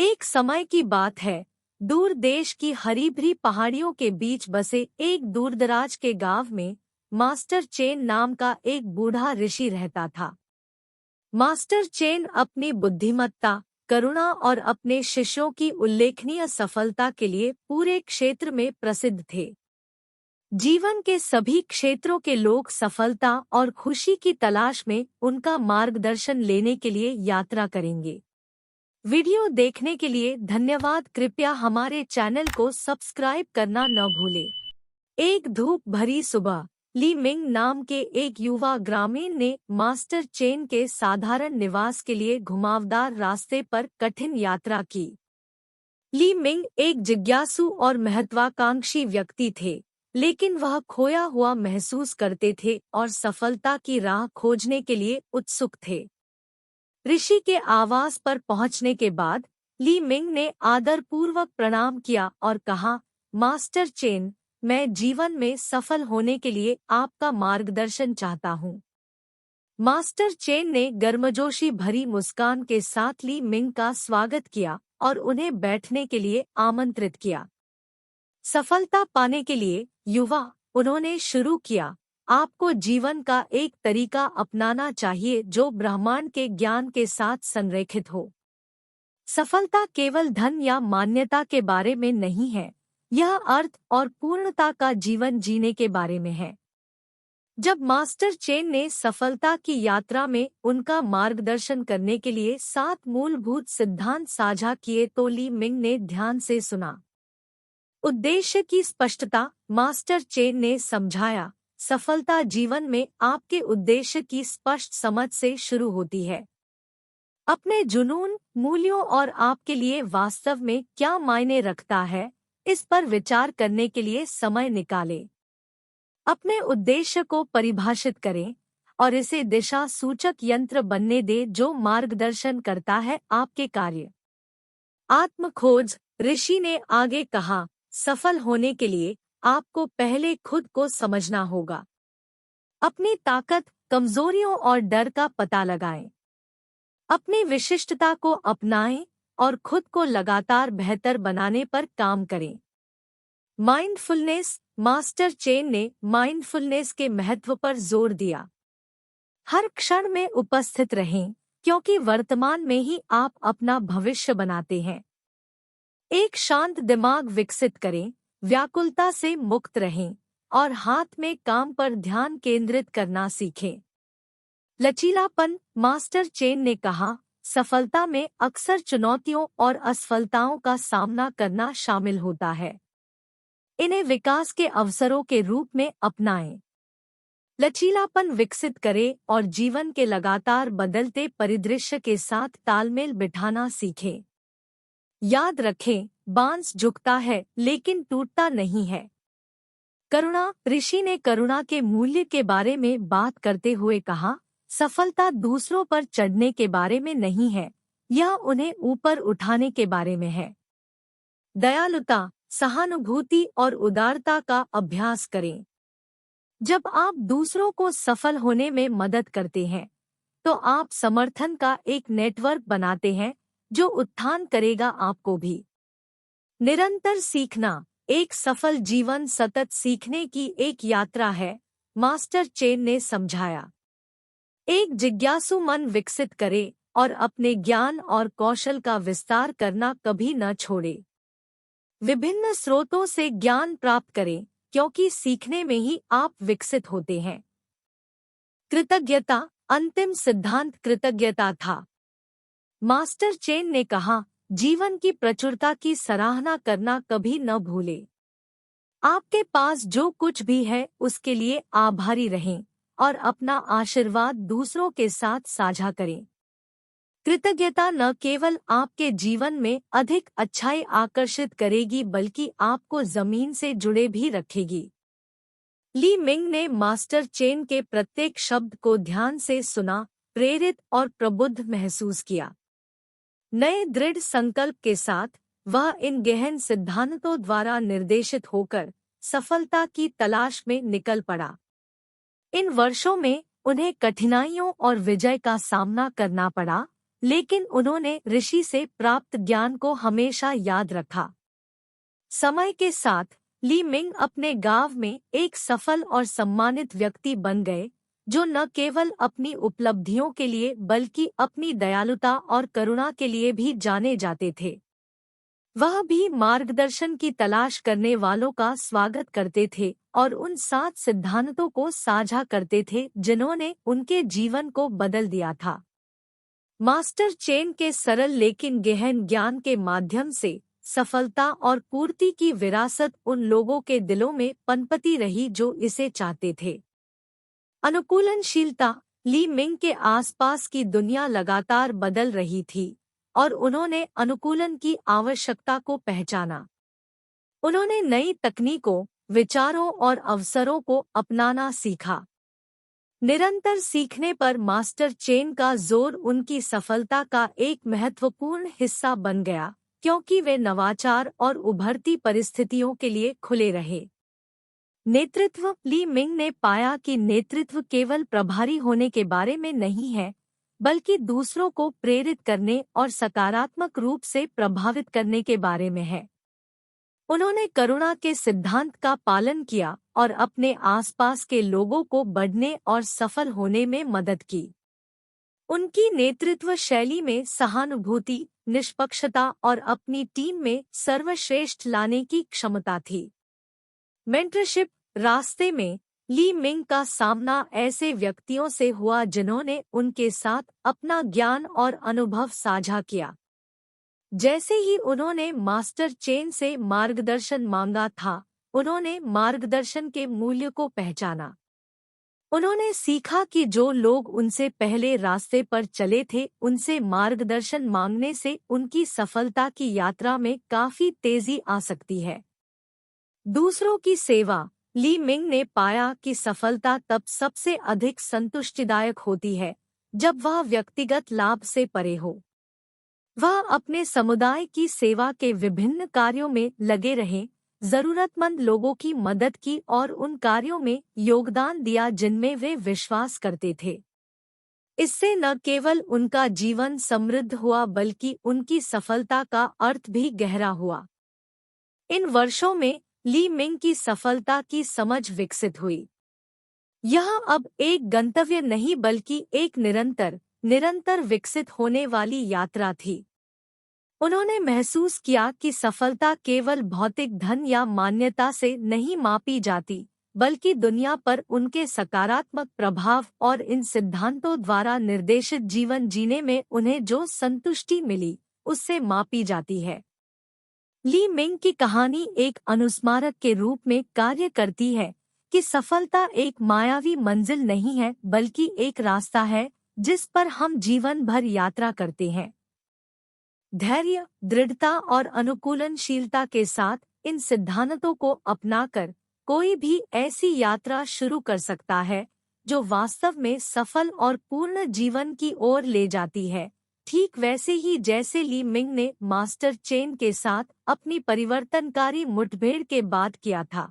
एक समय की बात है। दूर देश की हरी भरी पहाड़ियों के बीच बसे एक दूरदराज के गांव में मास्टर चेन नाम का एक बूढ़ा ऋषि रहता था। मास्टर चेन अपनी बुद्धिमत्ता, करुणा और अपने शिष्यों की उल्लेखनीय सफलता के लिए पूरे क्षेत्र में प्रसिद्ध थे। जीवन के सभी क्षेत्रों के लोग सफलता और खुशी की तलाश में उनका मार्गदर्शन लेने के लिए यात्रा करेंगे। वीडियो देखने के लिए धन्यवाद। कृपया हमारे चैनल को सब्सक्राइब करना न भूलें। एक धूप भरी सुबह ली मिंग नाम के एक युवा ग्रामीण ने मास्टर चेन के साधारण निवास के लिए घुमावदार रास्ते पर कठिन यात्रा की। ली मिंग एक जिज्ञासु और महत्वाकांक्षी व्यक्ति थे, लेकिन वह खोया हुआ महसूस करते थे और सफलता की राह खोजने के लिए उत्सुक थे। ऋषि के आवास पर पहुंचने के बाद ली मिंग ने आदरपूर्वक प्रणाम किया और कहा, मास्टर चेन, मैं जीवन में सफल होने के लिए आपका मार्गदर्शन चाहता हूँ। मास्टर चेन ने गर्मजोशी भरी मुस्कान के साथ ली मिंग का स्वागत किया और उन्हें बैठने के लिए आमंत्रित किया। सफलता पाने के लिए युवा, उन्होंने शुरू किया, आपको जीवन का एक तरीका अपनाना चाहिए जो ब्रह्मांड के ज्ञान के साथ संरेखित हो। सफलता केवल धन या मान्यता के बारे में नहीं है, यह अर्थ और पूर्णता का जीवन जीने के बारे में है। जब मास्टर चेन ने सफलता की यात्रा में उनका मार्गदर्शन करने के लिए 7 मूलभूत सिद्धांत साझा किए तो ली मिंग ने ध्यान से सुना। उद्देश्य की स्पष्टता। मास्टर चेन ने समझाया, सफलता जीवन में आपके उद्देश्य की स्पष्ट समझ से शुरू होती है। अपने जुनून, मूल्यों और आपके लिए वास्तव में क्या मायने रखता है, इस पर विचार करने के लिए समय निकालें। अपने उद्देश्य को परिभाषित करें और इसे दिशा सूचक यंत्र बनने दें जो मार्गदर्शन करता है आपके कार्य। आत्म खोज। ऋषि ने आगे कहा, सफल होने के लिए आपको पहले खुद को समझना होगा। अपनी ताकत, कमजोरियों और डर का पता लगाएं। अपनी विशिष्टता को अपनाएं और खुद को लगातार बेहतर बनाने पर काम करें। माइंडफुलनेस। मास्टर चेन ने माइंडफुलनेस के महत्व पर जोर दिया। हर क्षण में उपस्थित रहें, क्योंकि वर्तमान में ही आप अपना भविष्य बनाते हैं। एक शांत दिमाग विकसित करें, व्याकुलता से मुक्त रहें और हाथ में काम पर ध्यान केंद्रित करना सीखें। लचीलापन। मास्टर चेन ने कहा, सफलता में अक्सर चुनौतियों और असफलताओं का सामना करना शामिल होता है। इन्हें विकास के अवसरों के रूप में अपनाएं। लचीलापन विकसित करें और जीवन के लगातार बदलते परिदृश्य के साथ तालमेल बिठाना सीखें। याद रखें, बांस झुकता है लेकिन टूटता नहीं है। करुणा। ऋषि ने करुणा के मूल्य के बारे में बात करते हुए कहा, सफलता दूसरों पर चढ़ने के बारे में नहीं है, यह उन्हें ऊपर उठाने के बारे में है। दयालुता, सहानुभूति और उदारता का अभ्यास करें। जब आप दूसरों को सफल होने में मदद करते हैं, तो आप समर्थन का एक नेटवर्क बनाते हैं जो उत्थान करेगा आपको भी। निरंतर सीखना। एक सफल जीवन सतत सीखने की एक यात्रा है, मास्टर चेन ने समझाया। एक जिज्ञासु मन विकसित करें और अपने ज्ञान और कौशल का विस्तार करना कभी न छोड़े। विभिन्न स्रोतों से ज्ञान प्राप्त करें, क्योंकि सीखने में ही आप विकसित होते हैं। कृतज्ञता। अंतिम सिद्धांत कृतज्ञता था। मास्टर चेन ने कहा, जीवन की प्रचुरता की सराहना करना कभी न भूलें। आपके पास जो कुछ भी है उसके लिए आभारी रहें और अपना आशीर्वाद दूसरों के साथ साझा करें। कृतज्ञता न केवल आपके जीवन में अधिक अच्छाई आकर्षित करेगी बल्कि आपको जमीन से जुड़े भी रखेगी। ली मिंग ने मास्टर चेन के प्रत्येक शब्द को ध्यान से सुना, प्रेरित और प्रबुद्ध महसूस किया। नए दृढ़ संकल्प के साथ वह इन गहन सिद्धांतों द्वारा निर्देशित होकर सफलता की तलाश में निकल पड़ा। इन वर्षों में उन्हें कठिनाइयों और विजय का सामना करना पड़ा, लेकिन उन्होंने ऋषि से प्राप्त ज्ञान को हमेशा याद रखा। समय के साथ ली मिंग अपने गांव में एक सफल और सम्मानित व्यक्ति बन गए, जो न केवल अपनी उपलब्धियों के लिए बल्कि अपनी दयालुता और करुणा के लिए भी जाने जाते थे। वह भी मार्गदर्शन की तलाश करने वालों का स्वागत करते थे और उन 7 सिद्धांतों को साझा करते थे जिन्होंने उनके जीवन को बदल दिया था। मास्टर चेन के सरल लेकिन गहन ज्ञान के माध्यम से सफलता और पूर्ति की विरासत उन लोगों के दिलों में पनपती रही जो इसे चाहते थे। अनुकूलनशीलता। ली मिंग के आसपास की दुनिया लगातार बदल रही थी और उन्होंने अनुकूलन की आवश्यकता को पहचाना। उन्होंने नई तकनीकों, विचारों और अवसरों को अपनाना सीखा। निरंतर सीखने पर मास्टर चेन का जोर उनकी सफलता का एक महत्वपूर्ण हिस्सा बन गया, क्योंकि वे नवाचार और उभरती परिस्थितियों के लिए खुले रहे। नेतृत्व। ली मिंग ने पाया कि नेतृत्व केवल प्रभारी होने के बारे में नहीं है, बल्कि दूसरों को प्रेरित करने और सकारात्मक रूप से प्रभावित करने के बारे में है। उन्होंने करुणा के सिद्धांत का पालन किया और अपने आसपास के लोगों को बढ़ने और सफल होने में मदद की। उनकी नेतृत्व शैली में सहानुभूति, निष्पक्षता और अपनी टीम में सर्वश्रेष्ठ लाने की क्षमता थी। मेंटरशिप। रास्ते में ली मिंग का सामना ऐसे व्यक्तियों से हुआ जिन्होंने उनके साथ अपना ज्ञान और अनुभव साझा किया। जैसे ही उन्होंने मास्टर चेन से मार्गदर्शन मांगा था, उन्होंने मार्गदर्शन के मूल्य को पहचाना। उन्होंने सीखा कि जो लोग उनसे पहले रास्ते पर चले थे, उनसे मार्गदर्शन मांगने से उनकी सफलता की यात्रा में काफी तेजी आ सकती है। दूसरों की सेवा। ली मिंग ने पाया कि सफलता तब सबसे अधिक संतुष्टिदायक होती है जब वह व्यक्तिगत लाभ से परे हो। वह अपने समुदाय की सेवा के विभिन्न कार्यों में लगे रहे, जरूरतमंद लोगों की मदद की और उन कार्यों में योगदान दिया जिनमें वे विश्वास करते थे। इससे न केवल उनका जीवन समृद्ध हुआ बल्कि उनकी सफलता का अर्थ भी गहरा हुआ। इन वर्षों में ली मिंग की सफलता की समझ विकसित हुई। यह अब एक गंतव्य नहीं बल्कि एक निरंतर विकसित होने वाली यात्रा थी। उन्होंने महसूस किया कि सफलता केवल भौतिक धन या मान्यता से नहीं मापी जाती, बल्कि दुनिया पर उनके सकारात्मक प्रभाव और इन सिद्धांतों द्वारा निर्देशित जीवन जीने में उन्हें जो संतुष्टि मिली, उससे मापी जाती है। ली मिंग की कहानी एक अनुस्मारक के रूप में कार्य करती है कि सफलता एक मायावी मंजिल नहीं है बल्कि एक रास्ता है जिस पर हम जीवन भर यात्रा करते हैं। धैर्य, दृढ़ता और अनुकूलनशीलता के साथ इन सिद्धांतों को अपनाकर कोई भी ऐसी यात्रा शुरू कर सकता है जो वास्तव में सफल और पूर्ण जीवन की ओर ले जाती है, ठीक वैसे ही जैसे ली मिंग ने मास्टर चेन के साथ अपनी परिवर्तनकारी मुठभेड़ के बाद किया था।